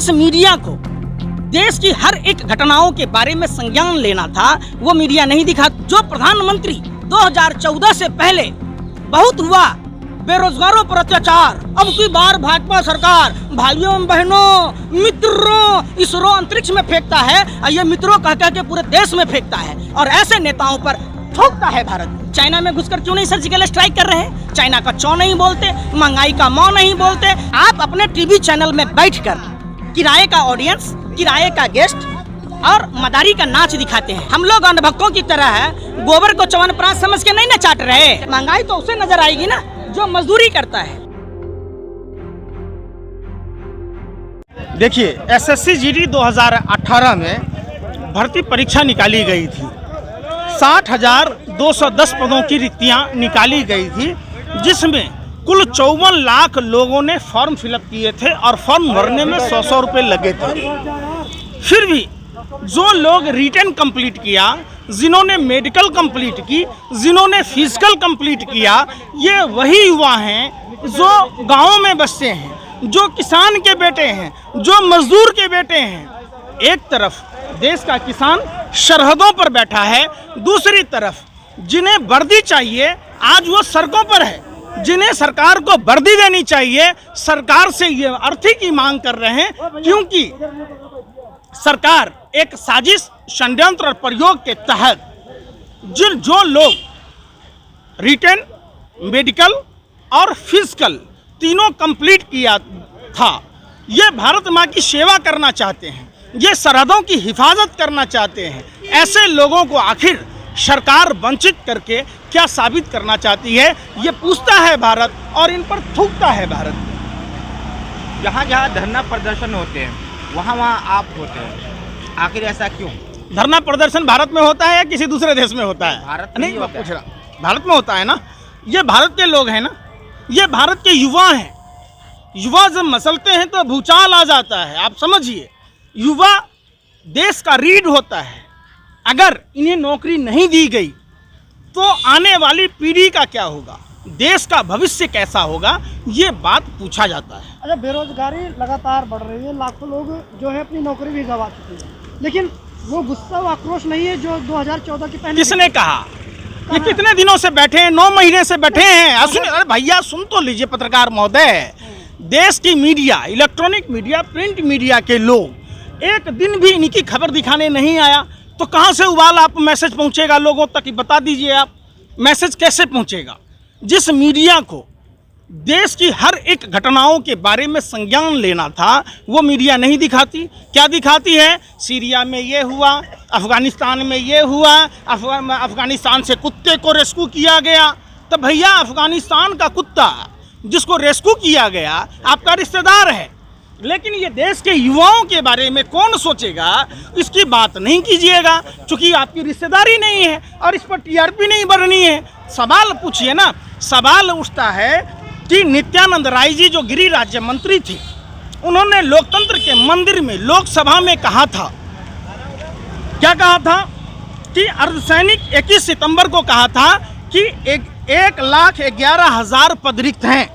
जिस मीडिया को देश की हर एक घटनाओं के बारे में संज्ञान लेना था वो मीडिया नहीं दिखा। जो प्रधानमंत्री 2014 से पहले बहुत हुआ बेरोजगारों पर अत्याचार, अब की बार भाजपा सरकार भाइयों बहनों मित्रों इसरो अंतरिक्ष में फेंकता है और ये मित्रों कह के पूरे देश में फेंकता है और ऐसे नेताओं पर थोपता है भारत। चाइना में घुसकर क्यों नहीं सर्जिकल स्ट्राइक कर रहे हैं? चाइना का चौ नहीं बोलते, महंगाई का मौ नहीं बोलते। आप अपने टीवी चैनल में बैठकर किराए का ऑडियंस, किराए का गेस्ट और मदारी का नाच दिखाते हैं। हम लोग अंधभक्तों की तरह है गोबर को च्यवनप्राश समझ के नहीं न चाट रहे। महंगाई तो उसे नजर आएगी ना जो मजदूरी करता है। देखिए, एसएससी जीडी 2018 में भर्ती परीक्षा निकाली गई थी। 60,210 पदों की रिक्तियां निकाली गई थी, जिसमें कुल 54 लाख लोगों ने फॉर्म फिलअप किए थे और फॉर्म भरने में 100 रुपये लगे थे। फिर भी जो लोग रिटन कंप्लीट किया, जिन्होंने मेडिकल कंप्लीट की, जिन्होंने फिजिकल कंप्लीट किया, ये वही युवा हैं जो गाँव में बसते हैं, जो किसान के बेटे हैं, जो मजदूर के बेटे हैं। एक तरफ देश का किसान सरहदों पर बैठा है, दूसरी तरफ जिन्हें वर्दी चाहिए आज वो सड़कों पर है। जिन्हें सरकार को वर्दी देनी चाहिए सरकार से ये अर्थी की मांग कर रहे हैं, क्योंकि सरकार एक साजिश, षड्यंत्र और प्रयोग के तहत जो लोग रिटन, मेडिकल और फिजिकल तीनों कंप्लीट किया था, ये भारत माँ की सेवा करना चाहते हैं, ये सरहदों की हिफाजत करना चाहते हैं। ऐसे लोगों को आखिर सरकार वंचित करके क्या साबित करना चाहती है, ये पूछता है भारत और इन पर थूकता है भारत। जहाँ जहाँ धरना प्रदर्शन होते हैं वहाँ आप होते हैं, आखिर ऐसा क्यों? धरना प्रदर्शन भारत में होता है या किसी दूसरे देश में होता है? भारत में नहीं, मैं पूछ रहा, भारत में होता है ना। ये भारत के लोग हैं ना, ये भारत के युवा हैं। युवा जब मसलते हैं तो भूचाल आ जाता है। आप समझिए, युवा देश का रीढ़ होता है। अगर इन्हें नौकरी नहीं दी गई तो आने वाली पीढ़ी का क्या होगा, देश का भविष्य कैसा होगा, ये बात पूछा जाता है। अच्छा, बेरोजगारी लगातार बढ़ रही है, लाखों लोग जो है अपनी नौकरी भी गंवा चुके हैं, लेकिन वो गुस्सा व आक्रोश नहीं है जो 2014 के पहले। किसने कहा? ये कितने दिनों से बैठे हैं? 9 महीने से बैठे हैं। अरे भैया सुन तो लीजिए पत्रकार महोदय, देश की media, electronic media, print media के लोग एक दिन भी इनकी खबर दिखाने नहीं आया तो कहाँ से उबाल आप मैसेज पहुँचेगा लोगों तक? बता दीजिए आप, मैसेज कैसे पहुँचेगा? जिस मीडिया को देश की हर एक घटनाओं के बारे में संज्ञान लेना था वो मीडिया नहीं दिखाती। क्या दिखाती है? सीरिया में ये हुआ, अफगानिस्तान में ये हुआ, अफगानिस्तान से कुत्ते को रेस्क्यू किया गया। तो भैया अफगानिस्तान का कुत्ता जिसको रेस्क्यू किया गया आपका रिश्तेदार है, लेकिन ये देश के युवाओं के बारे में कौन सोचेगा, इसकी बात नहीं कीजिएगा, क्योंकि आपकी रिश्तेदारी नहीं है और इस पर टीआरपी नहीं बढ़नी है। सवाल पूछिए ना। सवाल उठता है कि नित्यानंद राय जी जो गृह राज्य मंत्री थी, उन्होंने लोकतंत्र के मंदिर में लोकसभा में कहा था, क्या कहा था कि अर्धसैनिक 21 सितंबर को कहा था कि 1,11,000 पद रिक्त हैं।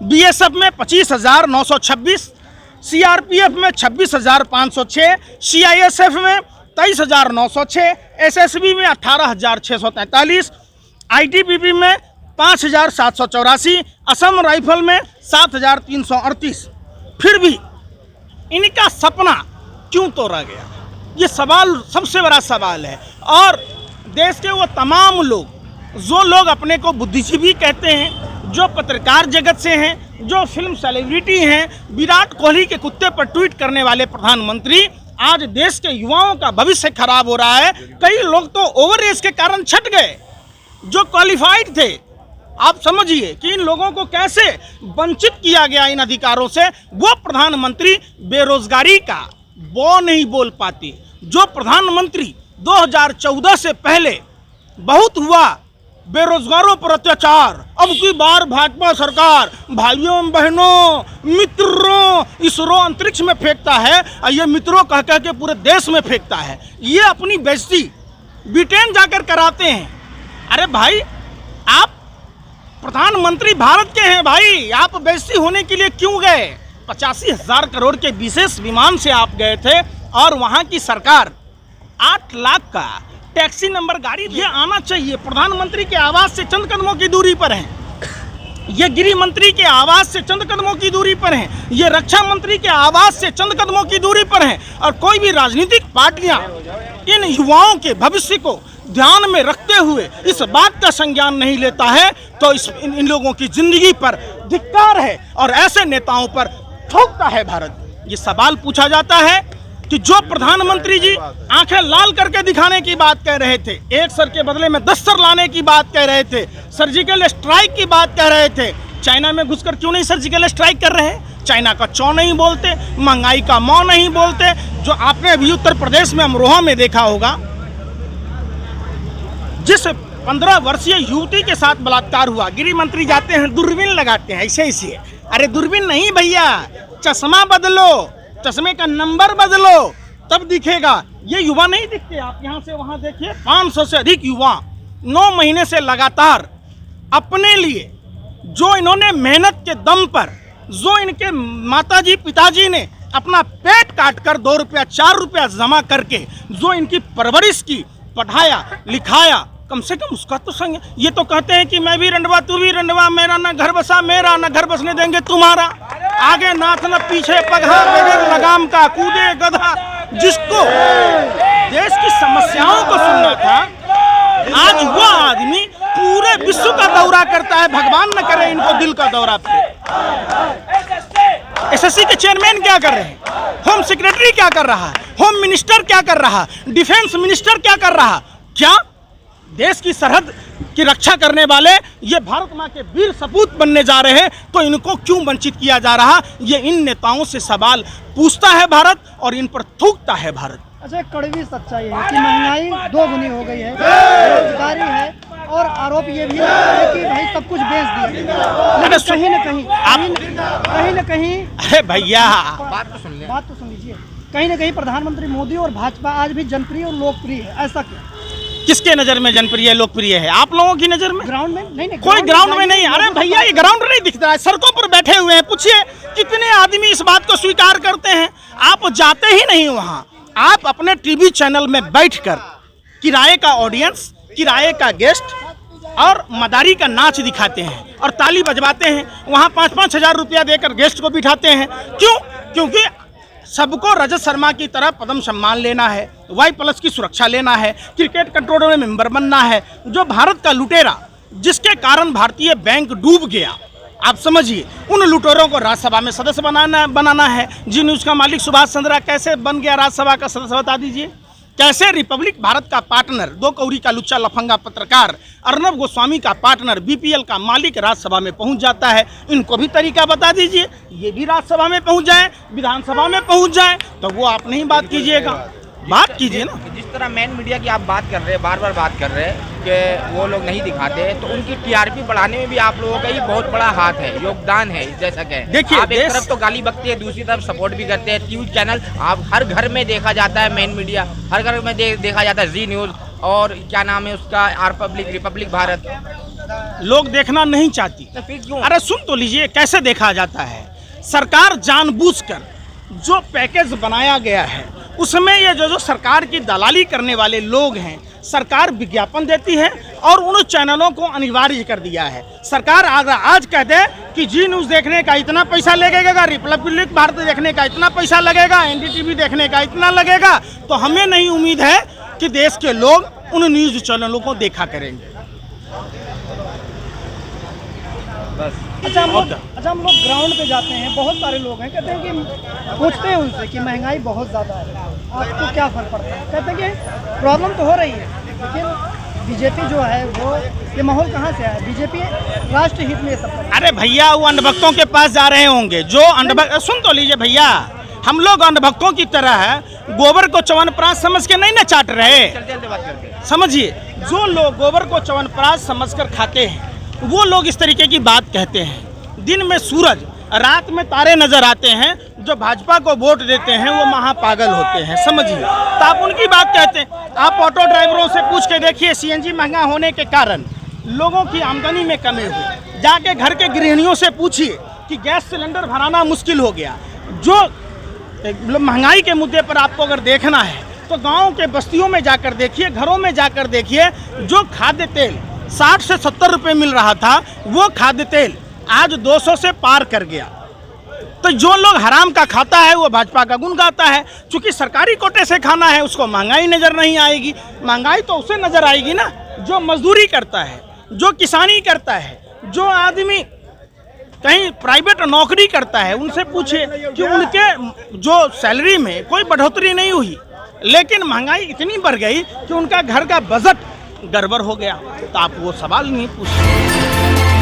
बीएसएफ में 25,926, सीआरपीएफ में 26,506, सीआईएसएफ में 23,906, एसएसबी में 18,643, आईटीबीपी में 5,784, असम राइफल में 7,338। फिर भी इनका सपना क्यों तोड़ा गया, ये सवाल सबसे बड़ा सवाल है। और देश के वो तमाम लोग जो लोग अपने को बुद्धिजीवी कहते हैं, जो पत्रकार जगत से हैं, जो फिल्म सेलिब्रिटी हैं, विराट कोहली के कुत्ते पर ट्वीट करने वाले प्रधानमंत्री, आज देश के युवाओं का भविष्य खराब हो रहा है। कई लोग तो ओवर एज के कारण छट गए जो क्वालिफाइड थे। आप समझिए कि इन लोगों को कैसे वंचित किया गया इन अधिकारों से। वो प्रधानमंत्री बेरोजगारी का बो नहीं बोल पाती। जो प्रधानमंत्री 2014 से पहले बहुत हुआ बेरोजगारों पर अत्याचार, अब की बार भाजपा सरकार भाइयों बहनों मित्रों इसरो अंतरिक्ष में फेंकता है और ये मित्रों कह के पूरे देश में फेंकता है। ये अपनी बेइज्जती ब्रिटेन जाकर कराते हैं। अरे भाई, आप प्रधानमंत्री भारत के हैं भाई, आप बेइज्जती होने के लिए क्यों गए? 85,000 करोड़ के विशेष विमान से आप गए थे और वहाँ की सरकार 8 लाख का टैक्सी नंबर गाड़ी, ये आना चाहिए। प्रधानमंत्री के आवास से चंद कदमों की दूरी पर है, ये गृह मंत्री के आवास से चंद कदमों की दूरी पर है, ये रक्षा मंत्री के आवास से चंद कदमों की दूरी पर है। और कोई भी राजनीतिक पार्टियां इन युवाओं के भविष्य को ध्यान में रखते हुए इस बात का संज्ञान नहीं लेता है तो इन लोगों की जिंदगी पर धिक्कार है और ऐसे नेताओं पर ठोकता है भारत। ये सवाल पूछा जाता है कि जो प्रधानमंत्री जी आंखें लाल करके दिखाने की बात कह रहे थे, एक सर के बदले में 10 सर लाने की बात कह रहे थे, सर्जिकल स्ट्राइक की बात कह रहे थे, चाइना में घुसकर क्यों नहीं सर्जिकल स्ट्राइक कर रहे हैं? चाइना का चौ नहीं बोलते, महंगाई का मौ नहीं बोलते। जो आपने अभी उत्तर प्रदेश में अमरोहा में देखा होगा, जिस 15 वर्षीय युवती के साथ बलात्कार हुआ, गृह मंत्री जाते हैं दूरबीन लगाते हैं ऐसे। अरे दूरबीन नहीं भैया, चश्मा बदलो, चश्मे का नंबर बदलो, तब दिखेगा। ये युवा नहीं दिखते, आप यहाँ से वहाँ देखिए। 500 से अधिक युवा 9 महीने से लगातार अपने लिए जो इन्होंने मेहनत के दम पर, जो इनके माताजी पिताजी ने अपना पेट काट कर 2 रुपया 4 रुपया जमा करके जो इनकी परवरिश की, पढ़ाया लिखाया, कम से कम उसका तो संग। ये तो कहते हैं कि मैं भी रंडवा तू भी रंडवा, मेरा न घर बसा मेरा, न घर बसने देंगे तुम्हारा, आगे नाथ न पीछे पगहा, बगैर लगाम का कूदे गधा। जिसको देश की समस्याओं को सुनना था, आज वो आदमी पूरे विश्व का दौरा करता है। भगवान न करे इनको दिल का दौरा फिरे। एसएससी के चेयरमैन क्या कर रहे हैं, होम सेक्रेटरी क्या कर रहा है, होम मिनिस्टर क्या कर रहा, डिफेंस मिनिस्टर क्या कर रहा? क्या देश की सरहद की रक्षा करने वाले ये भारत माँ के वीर सपूत बनने जा रहे हैं, तो इनको क्यों वंचित किया जा रहा? ये इन नेताओं से सवाल पूछता है भारत और इन पर थूकता है भारत। अच्छा, एक कड़वी सच्चाई है कि महंगाई 2 गुनी हो गई है, बेरोजगारी है, और आरोप ये भी है कि भाई सब कुछ बेच दिया। लेकिन कहीं न कहीं अरे भैया बात तो सुन लीजिए, कहीं न कहीं प्रधानमंत्री मोदी और भाजपा आज भी जनप्रिय और लोकप्रिय है। ऐसा क्यों? किसके नजर में जनप्रिय लोकप्रिय है? आप लोगों की नजर में? ग्राउंड में नहीं, कोई ग्राउंड में नहीं। अरे भैया ये ग्राउंड नहीं दिख रहा है, सड़कों पर बैठे हुए हैं। पूछिए कितने आदमी इस बात को स्वीकार करते हैं? आप जाते ही नहीं वहाँ। आप अपने टीवी चैनल में बैठकर किराए का ऑडियंस, किराए का गेस्ट और मदारी का नाच दिखाते हैं और ताली बजवाते हैं। वहाँ 5-5 हज़ार रुपया देकर गेस्ट को बिठाते हैं। क्यों? क्योंकि सबको रजत शर्मा की तरह पद्म सम्मान लेना है, Y+ की सुरक्षा लेना है, क्रिकेट कंट्रोल में मेंबर बनना है। जो भारत का लुटेरा, जिसके कारण भारतीय बैंक डूब गया, आप समझिए, उन लुटेरों को राज्यसभा में सदस्य बनाना है। जी न्यूज़ का मालिक सुभाष चंद्रा कैसे बन गया राज्यसभा का सदस्य, बता दीजिए। कैसे रिपब्लिक भारत का पार्टनर, 2 कौड़ी का लुच्चा लफंगा पत्रकार अर्नब गोस्वामी का पार्टनर, BPL का मालिक राज्यसभा में पहुंच जाता है। इनको भी तरीका बता दीजिए, ये भी राज्यसभा में पहुंच जाए, विधानसभा में पहुंच जाए, तो वो आप नहीं बात कीजिएगा, बात कीजिए ना। जिस तरह मेन मीडिया की आप बात कर रहे हैं, बार बार बात कर रहे हैं कि वो लोग नहीं दिखाते, तो उनकी TRP बढ़ाने में भी आप लोगों का ही बहुत बड़ा हाथ है, योगदान है। जैसा कि देखिए, आप एक तरफ तो गाली बकते हैं, दूसरी तरफ सपोर्ट भी करते हैं। न्यूज चैनल आप हर घर में देखा जाता है, मेन मीडिया हर घर में देखा जाता है। जी न्यूज़ और क्या नाम है उसका, रिपब्लिक भारत, लोग देखना नहीं चाहती, तो फिर क्यों? अरे सुन तो लीजिए, कैसे देखा जाता है। सरकार जानबूझकर जो पैकेज बनाया गया है उसमें ये जो सरकार की दलाली करने वाले लोग हैं, सरकार विज्ञापन देती है और उन चैनलों को अनिवार्य कर दिया है। सरकार आज कहते हैं कि जी न्यूज़ देखने का इतना पैसा लगेगा, रिपब्लिक भारत देखने का इतना पैसा लगेगा, NDTV देखने का इतना लगेगा, तो हमें नहीं उम्मीद है कि देश के लोग उन न्यूज़ चैनलों को देखा करेंगे। अच्छा, हम लोग ग्राउंड पे जाते हैं, बहुत सारे लोग हैं, कहते हैं कि पूछते हैं उनसे कि महंगाई बहुत ज़्यादा है, आपको क्या फ़र्क पड़ता है? कहते हैं कि प्रॉब्लम तो हो रही है, लेकिन बीजेपी जो है वो, ये माहौल कहाँ से आया? बीजेपी राष्ट्र हित में ये सब। अरे भैया वो अंधभक्तों के पास जा रहे होंगे, जो अंधभक्त, सुन तो लीजिए भैया, हम लोग अंधभक्तों की तरह है, गोबर को च्यवनप्राश समझ के नहीं न चाट रहे। समझिए, जो लोग गोबर को च्यवनप्राश समझ कर खाते हैं वो लोग इस तरीके की बात कहते हैं। दिन में सूरज, रात में तारे नजर आते हैं। जो भाजपा को वोट देते हैं वो महापागल होते हैं, समझिए। तो आप उनकी बात कहते हैं। आप ऑटो ड्राइवरों से पूछ के देखिए, CNG महंगा होने के कारण लोगों की आमदनी में कमी हुई। जाके घर के गृहिणियों से पूछिए कि गैस सिलेंडर भराना मुश्किल हो गया। जो महंगाई के मुद्दे पर आपको अगर देखना है तो गांव के बस्तियों में जाकर देखिए, घरों में जाकर देखिए, जो खाद्य तेल 60 से 70 रुपये मिल रहा था वो खाद्य तेल आज 200 से पार कर गया। तो जो लोग हराम का खाता है वो भाजपा का गुण गाता है। चूंकि सरकारी कोटे से खाना है उसको महंगाई नज़र नहीं आएगी। महंगाई तो उसे नज़र आएगी ना जो मजदूरी करता है, जो किसानी करता है, जो आदमी कहीं प्राइवेट नौकरी करता है। उनसे पूछिए कि उनके जो सैलरी में कोई बढ़ोतरी नहीं हुई, लेकिन महंगाई इतनी बढ़ गई कि उनका घर का बजट गड़बड़ हो गया। तो आप वो सवाल नहीं पूछते।